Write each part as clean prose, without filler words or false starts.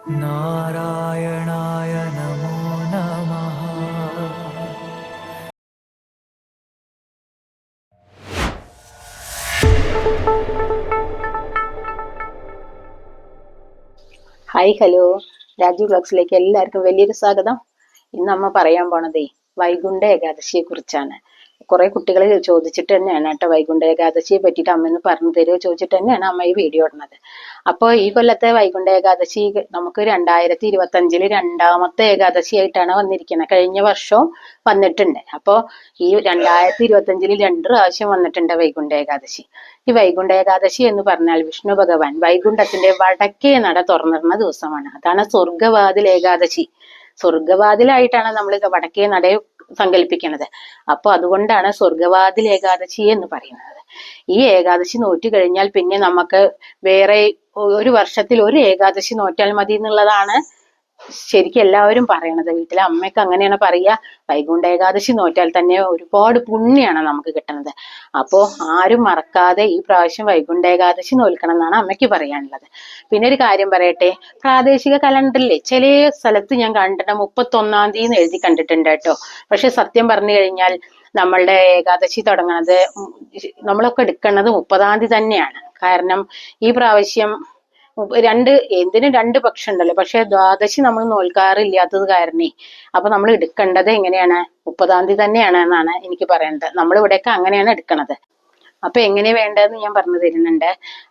നാരായണായ നമോ നമഃ. Hi hello, Raju ബ്ലോഗ്സിലേക്ക് എല്ലാവർക്കും വലിയൊരു സ്വാഗതം. ഇന്ന് അമ്മ പറയാൻ പോണതേ വൈകുണ്ഠ ഏകാദശിയെ കുറിച്ചാണ്. കുറെ കുട്ടികൾ ചോദിച്ചിട്ട് തന്നെയാണ് കേട്ടോ വൈകുണ്ഠ ഏകാദശിയെ പറ്റിയിട്ട് അമ്മ പറഞ്ഞു തരുമോ ചോദിച്ചിട്ട് തന്നെയാണ് അമ്മ ഈ വീഡിയോ ഇടുന്നത്. അപ്പോൾ ഈ കൊല്ലത്തെ വൈകുണ്ഠ ഏകാദശി നമുക്ക് 2025 രണ്ടാമത്തെ ഏകാദശി ആയിട്ടാണ് വന്നിരിക്കുന്നത്. കഴിഞ്ഞ വർഷവും വന്നിട്ടുണ്ട്. അപ്പോൾ ഈ 2025 രണ്ട് പ്രാവശ്യം വന്നിട്ടുണ്ട് വൈകുണ്ഠ ഏകാദശി. ഈ വൈകുണ്ഠ ഏകാദശി എന്ന് പറഞ്ഞാൽ വിഷ്ണു ഭഗവാൻ വൈകുണ്ഠത്തിന്റെ വടക്കേ നട തുറന്നിരുന്ന ദിവസമാണ്. അതാണ് സ്വർഗവാതിൽ ഏകാദശി. സ്വർഗവാതിലായിട്ടാണ് നമ്മൾ വടക്കേ നടയെ സങ്കല്പിക്കുന്നത്. അപ്പൊ അതുകൊണ്ടാണ് സ്വർഗവാതിൽ ഏകാദശി എന്ന് പറയുന്നത്. ഈ ഏകാദശി നോറ്റു കഴിഞ്ഞാൽ പിന്നെ നമുക്ക് വേറെ ഒരു വർഷത്തിൽ ഒരു ഏകാദശി നോറ്റാൽ മതി എന്നുള്ളതാണ് ശരിക്കും എല്ലാവരും പറയണത്. വീട്ടിലെ അമ്മയ്ക്ക് അങ്ങനെയാണ് പറയുക. വൈകുണ്ഠ ഏകാദശി നോറ്റാൽ തന്നെ ഒരുപാട് പുണ്യാണ് നമുക്ക് കിട്ടുന്നത്. അപ്പോ ആരും മറക്കാതെ ഈ പ്രാവശ്യം വൈകുണ്ഠ ഏകാദശി നോൽക്കണം എന്നാണ് അമ്മയ്ക്ക് പറയാനുള്ളത്. പിന്നെ ഒരു കാര്യം പറയട്ടെ, പ്രാദേശിക കലണ്ടറിലെ ചില സ്ഥലത്ത് ഞാൻ കണ്ടിട്ട് 31-ാം തീയതി എഴുതി കണ്ടിട്ടുണ്ട് കേട്ടോ. പക്ഷെ സത്യം പറഞ്ഞു കഴിഞ്ഞാൽ നമ്മളുടെ ഏകാദശി തുടങ്ങുന്നത് നമ്മളൊക്കെ എടുക്കുന്നത് 30-ാം തീയതി തന്നെയാണ്. കാരണം ഈ പ്രാവശ്യം രണ്ട് പക്ഷം ഉണ്ടല്ലോ. പക്ഷെ ദ്വാദശി നമ്മൾ നോൽക്കാറില്ലാത്തത് കാരണേ അപ്പൊ നമ്മൾ എടുക്കേണ്ടത് എങ്ങനെയാണ് 30-ാം തീയതി തന്നെയാണ് എന്നാണ് എനിക്ക് പറയേണ്ടത്. നമ്മളിവിടെയൊക്കെ അങ്ങനെയാണ് എടുക്കണത്. അപ്പൊ എങ്ങനെ വേണ്ടതെന്ന് ഞാൻ പറഞ്ഞു തരുന്നുണ്ട്.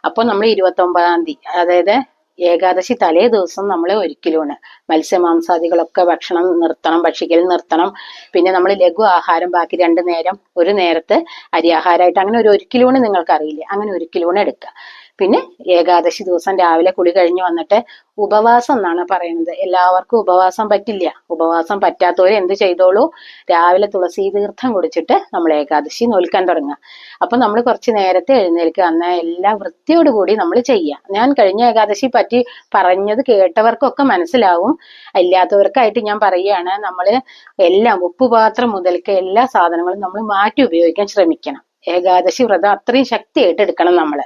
അപ്പൊ നമ്മൾ 29-ാം തീയതി, അതായത് ഏകാദശി തലേ ദിവസം നമ്മൾ ഒരിക്കലൂണ് മത്സ്യമാംസാദികളൊക്കെ ഭക്ഷണം നിർത്തണം, ഭക്ഷിക്കൽ നിർത്തണം. പിന്നെ നമ്മൾ ലഘു ആഹാരം ബാക്കി 2 നേരം, ഒരു നേരത്ത് അരിയാഹാരമായിട്ട് അങ്ങനെ ഒരു ഒരിക്കലൂണ് നിങ്ങൾക്ക് അറിയില്ലേ, അങ്ങനെ ഒരിക്കലൂണ് എടുക്കുക. പിന്നെ ഏകാദശി ദിവസം രാവിലെ കുളി കഴിഞ്ഞ് വന്നിട്ട് ഉപവാസം എന്നാണ് പറയുന്നത്. എല്ലാവർക്കും ഉപവാസം പറ്റില്ല. ഉപവാസം പറ്റാത്തവർ എന്ത് ചെയ്തോളൂ, രാവിലെ തുളസി തീർത്ഥം കുടിച്ചിട്ട് നമ്മൾ ഏകാദശി നോൽക്കാൻ തുടങ്ങുക. അപ്പൊ നമ്മൾ കുറച്ച് നേരത്തെ എഴുന്നേൽക്കുക. എന്നാൽ എല്ലാ വൃത്തിയോടുകൂടി നമ്മൾ ചെയ്യുക. ഞാൻ കഴിഞ്ഞ ഏകാദശി പറ്റി പറഞ്ഞത് കേട്ടവർക്കൊക്കെ മനസ്സിലാവും. ഇല്ലാത്തവർക്കായിട്ട് ഞാൻ പറയുകയാണ്, നമ്മൾ എല്ലാം ഉപ്പുപാത്രം മുതൽക്ക് എല്ലാ സാധനങ്ങളും നമ്മൾ മാറ്റി ഉപയോഗിക്കാൻ ശ്രമിക്കണം. ഏകാദശി വ്രതം അത്രയും ശക്തിയായിട്ട് എടുക്കണം നമ്മള്.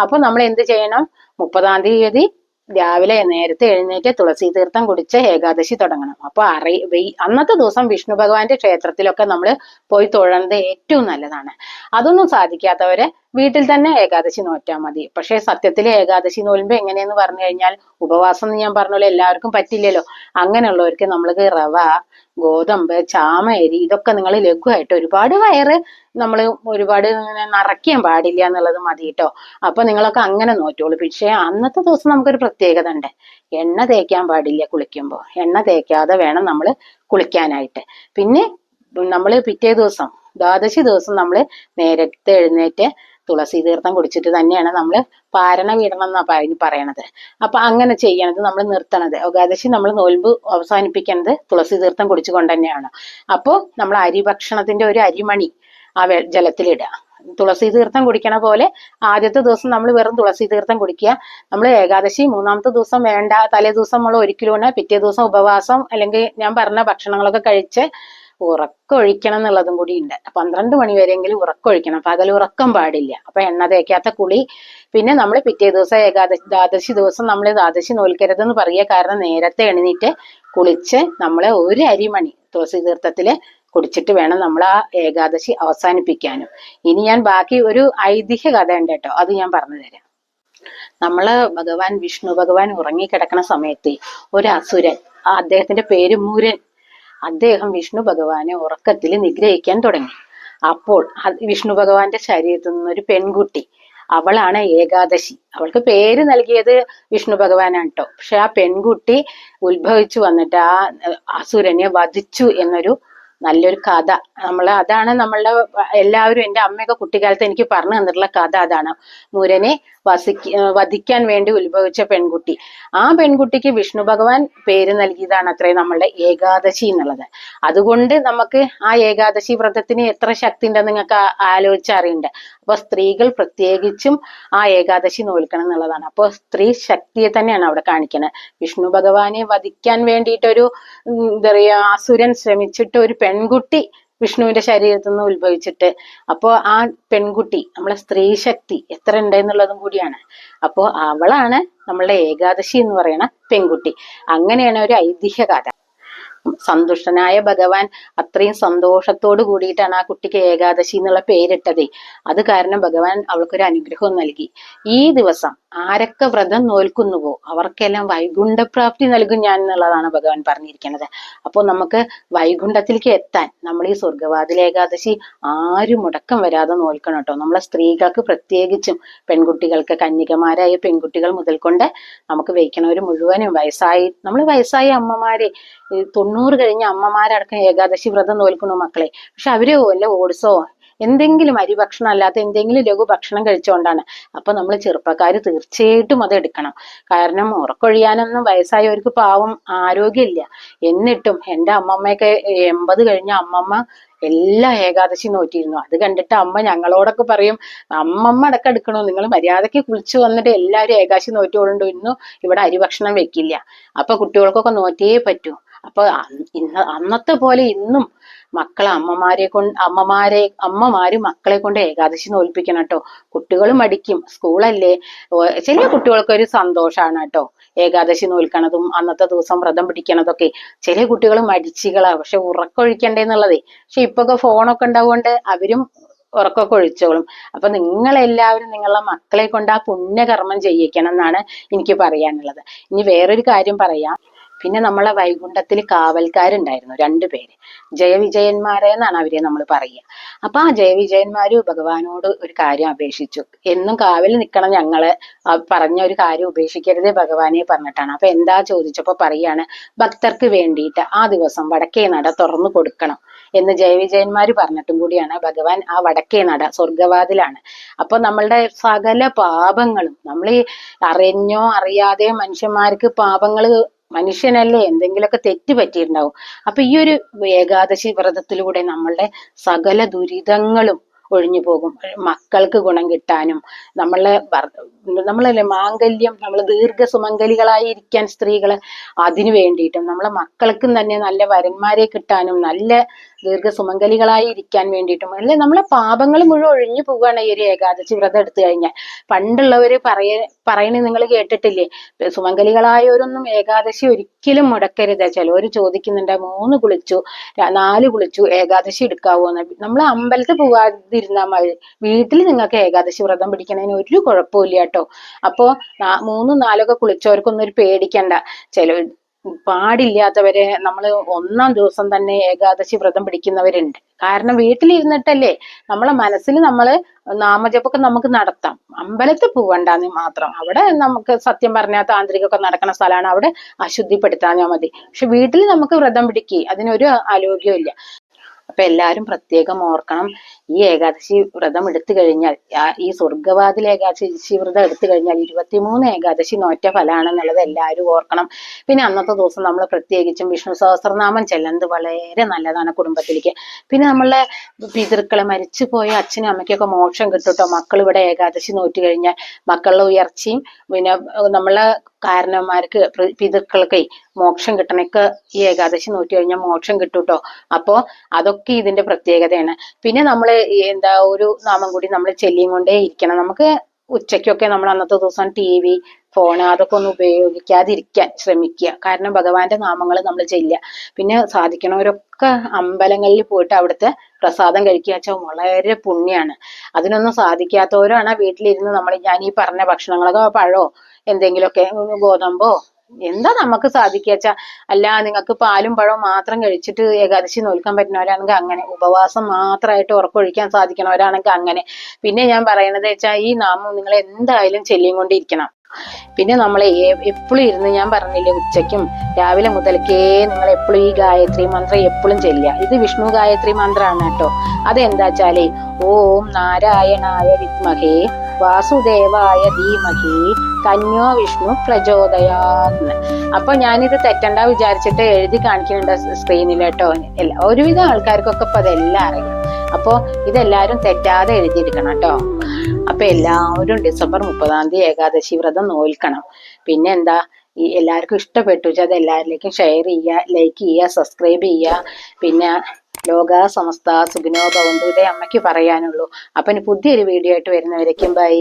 അപ്പൊ നമ്മൾ എന്ത് ചെയ്യണം, 30-ാം തീയതി രാവിലെ നേരത്തെ എഴുന്നേറ്റ് തുളസി തീർത്ഥം കുടിച്ച് ഏകാദശി തുടങ്ങണം. അപ്പൊ അന്നത്തെ ദിവസം വിഷ്ണു ഭഗവാന്റെ ക്ഷേത്രത്തിലൊക്കെ നമ്മൾ പോയി തൊഴുന്നത് ഏറ്റവും നല്ലതാണ്. അതൊന്നും സാധിക്കാത്തവരെ വീട്ടിൽ തന്നെ ഏകാദശി നോറ്റാൽ മതി. പക്ഷെ സത്യത്തിൽ ഏകാദശി നോലുമ്പോ എങ്ങനെയെന്ന് പറഞ്ഞു കഴിഞ്ഞാൽ, ഉപവാസം എന്ന് ഞാൻ പറഞ്ഞ പോലെ എല്ലാവർക്കും പറ്റില്ലല്ലോ. അങ്ങനെയുള്ളവർക്ക് നമ്മൾക്ക് റവ, ഗോതമ്പ്, ചാമയരി ഇതൊക്കെ നിങ്ങൾ ലഘുവായിട്ട്, ഒരുപാട് വയറ് നമ്മൾ ഒരുപാട് നിറയ്ക്കാൻ പാടില്ല എന്നുള്ളത് മതി കേട്ടോ. അപ്പൊ നിങ്ങളൊക്കെ അങ്ങനെ നോറ്റോളൂ. പക്ഷെ അന്നത്തെ ദിവസം നമുക്കൊരു പ്രത്യേകത ഉണ്ട്. എണ്ണ തേക്കാൻ പാടില്ല. കുളിക്കുമ്പോൾ എണ്ണ തേക്കാതെ വേണം നമ്മൾ കുളിക്കാനായിട്ട്. പിന്നെ നമ്മൾ പിറ്റേ ദിവസം ദ്വാദശി ദിവസം നമ്മൾ നേരത്തെ എഴുന്നേറ്റ് തുളസി തീർത്ഥം കുടിച്ചിട്ട് തന്നെയാണ് നമ്മൾ പാരണ വീടണം എന്നാ പറയണത്. അപ്പൊ അങ്ങനെ ചെയ്യണത്, നമ്മൾ നിർത്തണത്, ഏകാദശി നമ്മൾ നോൽമ്പ് അവസാനിപ്പിക്കുന്നത് തുളസി തീർത്ഥം കുടിച്ചുകൊണ്ട് തന്നെയാണ്. അപ്പോ നമ്മൾ അരിഭക്ഷണത്തിന്റെ ഒരു അരിമണി ആ ജലത്തിലിടുക. തുളസി തീർത്ഥം കുടിക്കണ പോലെ ആദ്യത്തെ ദിവസം നമ്മൾ വെറും തുളസി തീർത്ഥം കുടിക്കുക. നമ്മൾ ഏകാദശി 3-ാമത്തെ ദിവസം വേണ്ട, തലേ ദിവസം നമ്മൾ ഒരിക്കലും പിറ്റേ ദിവസം ഉപവാസം അല്ലെങ്കിൽ ഞാൻ പറഞ്ഞ ഭക്ഷണങ്ങളൊക്കെ കഴിച്ച് ഉറക്കൊഴിക്കണം എന്നുള്ളതും കൂടി ഉണ്ട്. 12 മണി വരെയെങ്കിലും ഉറക്കൊഴിക്കണം. പകൽ ഉറക്കം പാടില്ല. അപ്പൊ എണ്ണ തേക്കാത്ത കുളി. പിന്നെ നമ്മൾ പിറ്റേ ദിവസം ദ്വാദശി ദിവസം നമ്മൾ ദ്വാദശി നോൽക്കരുതെന്ന് പറയുക. കാരണം നേരത്തെ എണീറ്റ് കുളിച്ച് നമ്മൾ ഒരു അരിമണി തുളസി തീർത്ഥത്തില് കുടിച്ചിട്ട് വേണം നമ്മൾ ആ ഏകാദശി അവസാനിപ്പിക്കാനും. ഇനി ഞാൻ ബാക്കി ഒരു ഐതിഹ്യ കഥ ഉണ്ട് കേട്ടോ, അത് ഞാൻ പറഞ്ഞു തരാം. നമ്മള് വിഷ്ണു ഭഗവാൻ ഉറങ്ങിക്കിടക്കുന്ന സമയത്ത് ഒരു അസുരൻ, അദ്ദേഹത്തിന്റെ പേര് മുരൻ, അദ്ദേഹം വിഷ്ണു ഭഗവാനെ ഉറക്കത്തിൽ നിഗ്രഹിക്കാൻ തുടങ്ങി. അപ്പോൾ വിഷ്ണു ഭഗവാന്റെ ശരീരത്തിൽ നിന്നൊരു പെൺകുട്ടി, അവളാണ് ഏകാദശി. അവൾക്ക് പേര് നൽകിയത് വിഷ്ണു ഭഗവാനാണ് കേട്ടോ. പക്ഷെ ആ പെൺകുട്ടി ഉത്ഭവിച്ചു വന്നിട്ട് ആ അസുരനെ വധിച്ചു എന്നൊരു നല്ലൊരു കഥ അതാണ് നമ്മളുടെ എല്ലാവരും, എൻ്റെ അമ്മയൊക്കെ കുട്ടിക്കാലത്ത് എനിക്ക് പറഞ്ഞു തന്നിട്ടുള്ള കഥ അതാണ്. മുരനെ വധിക്കാൻ വേണ്ടി ഉത്ഭവിച്ച പെൺകുട്ടി. ആ പെൺകുട്ടിക്ക് വിഷ്ണു ഭഗവാൻ പേര് നൽകിയതാണ് അത്രയും നമ്മളുടെ ഏകാദശി എന്നുള്ളത്. അതുകൊണ്ട് നമുക്ക് ആ ഏകാദശി വ്രതത്തിന് എത്ര ശക്തി ഉണ്ടെന്ന് നിങ്ങൾക്ക് ആലോചിച്ചറിയണ്ടേ. അപ്പൊ സ്ത്രീകൾ പ്രത്യേകിച്ചും ആ ഏകാദശി നോൽക്കണം എന്നുള്ളതാണ്. അപ്പൊ സ്ത്രീ ശക്തിയെ തന്നെയാണ് അവിടെ കാണിക്കുന്നത്. വിഷ്ണു ഭഗവാനെ വധിക്കാൻ വേണ്ടിയിട്ടൊരു എന്താ പറയാ അസുരൻ ശ്രമിച്ചിട്ട് ഒരു പെൺകുട്ടി വിഷ്ണുവിന്റെ ശരീരത്തിൽ നിന്ന് ഉത്ഭവിച്ചിട്ട്. അപ്പോൾ ആ പെൺകുട്ടി നമ്മളെ സ്ത്രീ ശക്തി എത്ര ഉണ്ടെന്നുള്ളതും കൂടിയാണ്. അപ്പോൾ അവളാണ് നമ്മളുടെ ഏകാദശി എന്ന് പറയുന്ന പെൺകുട്ടി. അങ്ങനെയാണ് ഒരു ഐതിഹ്യ കഥ. സന്തുഷ്ടനായ ഭഗവാൻ അത്രയും സന്തോഷത്തോട് കൂടിയിട്ടാണ് ആ കുട്ടിക്ക് ഏകാദശി എന്നുള്ള പേരിട്ടതേ. അത് കാരണം ഭഗവാൻ അവൾക്കൊരു അനുഗ്രഹവും നൽകി. ഈ ദിവസം ആരൊക്കെ വ്രതം നോൽക്കുന്നുവോ അവർക്കെല്ലാം വൈകുണ്ഠപ്രാപ്തി നൽകും ഞാൻ എന്നുള്ളതാണ് ഭഗവാൻ പറഞ്ഞിരിക്കുന്നത്. അപ്പോൾ നമുക്ക് വൈകുണ്ഠത്തിലേക്ക് എത്താൻ നമ്മൾ ഈ സ്വർഗവാതിൽ ഏകാദശി ആരും മുടക്കം വരാതെ നോൽക്കണം കേട്ടോ. നമ്മളെ സ്ത്രീകൾക്ക് പ്രത്യേകിച്ചും പെൺകുട്ടികൾക്ക്, കന്യകമാരായ പെൺകുട്ടികൾ മുതൽ കൊണ്ട് നമുക്ക് വയ്ക്കണവർ മുഴുവനും വയസ്സായ അമ്മമാരെ, 90 കഴിഞ്ഞ അമ്മമാരടക്കം ഏകാദശി വ്രതം നോൽക്കണു മക്കളെ. പക്ഷെ അവര് വല്ല ഓട്സോ എന്തെങ്കിലും അരി ഭക്ഷണം അല്ലാത്ത എന്തെങ്കിലും ലഘു ഭക്ഷണം കഴിച്ചുകൊണ്ടാണ്. അപ്പൊ നമ്മൾ ചെറുപ്പക്കാര് തീർച്ചയായിട്ടും അത് എടുക്കണം. കാരണം ഉറക്കൊഴിയാനൊന്നും വയസ്സായവർക്ക് പാവം ആരോഗ്യമില്ല. എന്നിട്ടും എൻ്റെ അമ്മമ്മയൊക്കെ 80 കഴിഞ്ഞ അമ്മമ്മ എല്ലാ ഏകാദശി നോറ്റിരുന്നു. അത് കണ്ടിട്ട് അമ്മ ഞങ്ങളോടൊക്കെ പറയും, അമ്മമ്മ അടക്കം എടുക്കണോ, നിങ്ങൾ മര്യാദയ്ക്ക് കുളിച്ചു വന്നിട്ട് എല്ലാവരും ഏകാദശി നോറ്റിയോളുണ്ടോ, ഇന്നും ഇവിടെ അരിഭക്ഷണം വെക്കില്ല. അപ്പൊ കുട്ടികൾക്കൊക്കെ നോറ്റിയേ പറ്റൂ. അപ്പൊ അന്നത്തെ പോലെ ഇന്നും അമ്മമാര് മക്കളെ കൊണ്ട് ഏകാദശി നോൽപ്പിക്കണം കേട്ടോ. കുട്ടികൾ മടിക്കും, സ്കൂളല്ലേ. ചില കുട്ടികൾക്ക് ഒരു സന്തോഷാണ് കേട്ടോ ഏകാദശി നോൽക്കണതും അന്നത്തെ ദിവസം വ്രതം പിടിക്കണതൊക്കെ. ചില കുട്ടികൾ മടിച്ചികളാ, പക്ഷെ ഉറക്കൊഴിക്കണ്ടേന്നുള്ളതേ. പക്ഷെ ഇപ്പൊക്കെ ഫോണൊക്കെ ഉണ്ടാവുകൊണ്ട് അവരും ഉറക്കൊക്കെ ഒഴിച്ചോളും. അപ്പൊ നിങ്ങളെല്ലാവരും നിങ്ങളുടെ മക്കളെ കൊണ്ട് ആ പുണ്യകർമ്മം ചെയ്യിക്കണം എന്നാണ് എനിക്ക് പറയാനുള്ളത്. ഇനി വേറൊരു കാര്യം പറയാം. പിന്നെ നമ്മളെ വൈകുണ്ഠത്തിൽ കാവൽക്കാരുണ്ടായിരുന്നു 2 പേര്, ജയവിജയന്മാരെന്നാണ് അവരെ നമ്മൾ പറയുക. അപ്പൊ ആ ജയവിജയന്മാര് ഭഗവാനോട് ഒരു കാര്യം അപേക്ഷിച്ചു. എന്നും കാവൽ നിൽക്കണം ഞങ്ങള്, പറഞ്ഞ ഒരു കാര്യം ഉപേക്ഷിക്കരുതേ ഭഗവാനെ പറഞ്ഞിട്ടാണ്. അപ്പൊ എന്താ ചോദിച്ചപ്പോ പറയാണ്, ഭക്തർക്ക് വേണ്ടിയിട്ട് ആ ദിവസം വടക്കേ നട തുറന്നു കൊടുക്കണം എന്ന് ജയവിജയന്മാര് പറഞ്ഞിട്ടും കൂടിയാണ് ഭഗവാൻ ആ വടക്കേ നട സ്വർഗവാതിലാണ്. അപ്പൊ നമ്മളുടെ സകല പാപങ്ങളും, നമ്മൾ ഈ അറിഞ്ഞോ അറിയാതെ മനുഷ്യന്മാർക്ക് പാപങ്ങള്, മനുഷ്യനല്ലേ, എന്തെങ്കിലുമൊക്കെ തെറ്റ് പറ്റിയിട്ടുണ്ടാവും. അപ്പൊ ഈ ഒരു ഏകാദശി വ്രതത്തിലൂടെ നമ്മളുടെ സകല ദുരിതങ്ങളും ഒഴിഞ്ഞു പോകും. മക്കൾക്ക് ഗുണം കിട്ടാനും, നമ്മളല്ലേ മാംഗല്യം, നമ്മൾ ദീർഘസുമംഗലികളായി ഇരിക്കാൻ സ്ത്രീകള്, അതിനു വേണ്ടിയിട്ടും നമ്മളെ മക്കൾക്കും തന്നെ നല്ല വരന്മാരെ കിട്ടാനും നല്ല ദീർഘസുമംഗലികളായി ഇരിക്കാൻ വേണ്ടിയിട്ടും അല്ലെ, നമ്മളെ പാപങ്ങൾ മുഴുവൻ ഒഴിഞ്ഞു പോവുകയാണ് ഈ ഒരു ഏകാദശി വ്രതം എടുത്തു കഴിഞ്ഞാൽ. പണ്ടുള്ളവര് പറയുന്നത് നിങ്ങൾ കേട്ടിട്ടില്ലേ, സുമംഗലികളായവരൊന്നും ഏകാദശി ഒരിക്കലും മുടക്കരുത്. ചിലവര് ചോദിക്കുന്നുണ്ട് 3 കുളിച്ചു 4 കുളിച്ചു ഏകാദശി എടുക്കാവോ എന്ന്. നമ്മൾ അമ്പലത്തിൽ പോകാതിരുന്നാൽ മതി, വീട്ടിൽ നിങ്ങൾക്ക് ഏകാദശി വ്രതം പിടിക്കണതിന് ഒരു കുഴപ്പമില്ല കേട്ടോ. അപ്പോ 3, 4 കുളിച്ചവർക്കൊന്നും ഒരു പേടിക്കണ്ട. പാടില്ലാത്തവരെ നമ്മൾ 1-ാം ദിവസം തന്നെ ഏകാദശി വ്രതം പിടിക്കുന്നവരുണ്ട്. കാരണം വീട്ടിലിരുന്നിട്ടല്ലേ, നമ്മളെ മനസ്സിൽ നമ്മള് നാമജപമൊക്കെ നമുക്ക് നടത്താം, അമ്പലത്തിൽ പോവണ്ടെന്ന് മാത്രം. അവിടെ നമുക്ക് സത്യം പറഞ്ഞാൽ താന്ത്രികമൊക്കെ നടക്കുന്ന സ്ഥലമാണ്, അവിടെ അശുദ്ധിപ്പെടുത്താൻ മതി. പക്ഷെ വീട്ടിൽ നമുക്ക് വ്രതം പിടിക്കുക, അതിനൊരു ആരോഗ്യവും ഇല്ല. അപ്പൊ എല്ലാരും പ്രത്യേകം ഓർക്കണം, ഈ ഏകാദശി വ്രതം എടുത്തു കഴിഞ്ഞാൽ, ഈ സ്വർഗവാതിൽ ഏകാദശി വ്രതം എടുത്തു കഴിഞ്ഞാൽ 23 ഏകാദശി നോറ്റ ഫലമാണെന്നുള്ളത് എല്ലാവരും ഓർക്കണം. പിന്നെ അന്നത്തെ ദിവസം നമ്മൾ പ്രത്യേകിച്ചും വിഷ്ണു സഹസ്രനാമം ചെല്ലുന്നത് വളരെ നല്ലതാണ് കുടുംബത്തിലേക്ക്. പിന്നെ നമ്മളെ പിതൃക്കളെ, മരിച്ചുപോയ അച്ഛനും അമ്മയ്ക്കൊക്കെ മോക്ഷം കിട്ടുട്ടോ മക്കൾ ഇവിടെ ഏകാദശി നോറ്റു കഴിഞ്ഞാൽ. മക്കളുടെ ഉയർച്ചയും പിന്നെ നമ്മളെ കാരണന്മാർക്ക്, പിതൃക്കൾക്ക് മോക്ഷം കിട്ടണൊക്കെ ഈ ഏകാദശി നോറ്റി കഴിഞ്ഞാൽ മോക്ഷം കിട്ടൂട്ടോ. അപ്പോ അതൊക്കെ ഇതിന്റെ പ്രത്യേകതയാണ്. പിന്നെ നമ്മള് ഒരു നാമം കൂടി നമ്മൾ ചെല്ലിയും കൊണ്ടേ ഇരിക്കണം. നമുക്ക് ഉച്ചയ്ക്കൊക്കെ നമ്മൾ അന്നത്തെ ദിവസം TV, ഫോണ് അതൊക്കെ ഒന്ന് ഉപയോഗിക്കാതിരിക്കാൻ ശ്രമിക്കുക. കാരണം ഭഗവാന്റെ നാമങ്ങൾ നമ്മൾ ചെല്ലുക. പിന്നെ സാധിക്കണവരൊക്കെ അമ്പലങ്ങളിൽ പോയിട്ട് അവിടുത്തെ പ്രസാദം കഴിക്കുക വെച്ചാൽ വളരെ പുണ്യാണ്. അതിനൊന്നും സാധിക്കാത്തവരാണ് വീട്ടിലിരുന്ന് ഞാൻ ഈ പറഞ്ഞ ഭക്ഷണങ്ങളൊക്കെ, പഴോ എന്തെങ്കിലുമൊക്കെ, ഗോതമ്പോ എന്താ നമുക്ക് സാധിക്കാച്ചാ. അല്ല നിങ്ങൾക്ക് പാലും പഴവും മാത്രം കഴിച്ചിട്ട് ഏകാദശി നോൽക്കാൻ പറ്റുന്നവരാണെങ്കിൽ അങ്ങനെ, ഉപവാസം മാത്രമായിട്ട് ഉറക്കൊഴിക്കാൻ സാധിക്കണവരാണെങ്കിൽ അങ്ങനെ. പിന്നെ ഞാൻ പറയണത് വെച്ചാൽ ഈ നാമം നിങ്ങൾ എന്തായാലും ചൊല്ലിയും കൊണ്ടിരിക്കണം. പിന്നെ നമ്മൾ എപ്പോഴും ഇരുന്ന്, ഞാൻ പറഞ്ഞില്ലേ ഉച്ചയ്ക്കും രാവിലെ മുതൽക്കേ നിങ്ങൾ എപ്പോഴും ഈ ഗായത്രി മന്ത്രം എപ്പോഴും ചെല്ലുക. ഇത് വിഷ്ണു ഗായത്രി മന്ത്രമാണ് കേട്ടോ. അതെന്താ വെച്ചാലേ, ഓം നാരായണായ വിദ്മഹേ വാസുദേവായ ധീമഹി തന്യോ വിഷ്ണു പ്രചോദയാന്ന്. അപ്പൊ ഞാനിത് തെറ്റണ്ട വിചാരിച്ചിട്ട് എഴുതി കാണിക്കുന്നുണ്ട് സ്ക്രീനിൽ കേട്ടോ. ഒരുവിധം ആൾക്കാർക്കൊക്കെ ഇപ്പൊ അതെല്ലാം അറിയാം. അപ്പൊ ഇതെല്ലാരും തെറ്റാതെ എഴുതിയെടുക്കണം കേട്ടോ. അപ്പൊ എല്ലാവരും ഡിസംബർ 30-ാം തീയതി ഏകാദശി വ്രതം നോൽക്കണം. പിന്നെ എന്താ, ഈ എല്ലാവർക്കും ഇഷ്ടപ്പെട്ടു വെച്ചാൽ അത് എല്ലാവരിലേക്കും ഷെയർ ചെയ്യുക, ലൈക്ക് ചെയ്യുക, സബ്സ്ക്രൈബ് ചെയ്യുക. പിന്നെ ലോകാ സമസ്ത സുഖിനോ ഭവന്തു. ഇതേ അമ്മയ്ക്ക് പറയാനുള്ളൂ. അപ്പം ഇനി പുതിയൊരു വീഡിയോ ആയിട്ട് വരുന്നവരേക്കും ബൈ.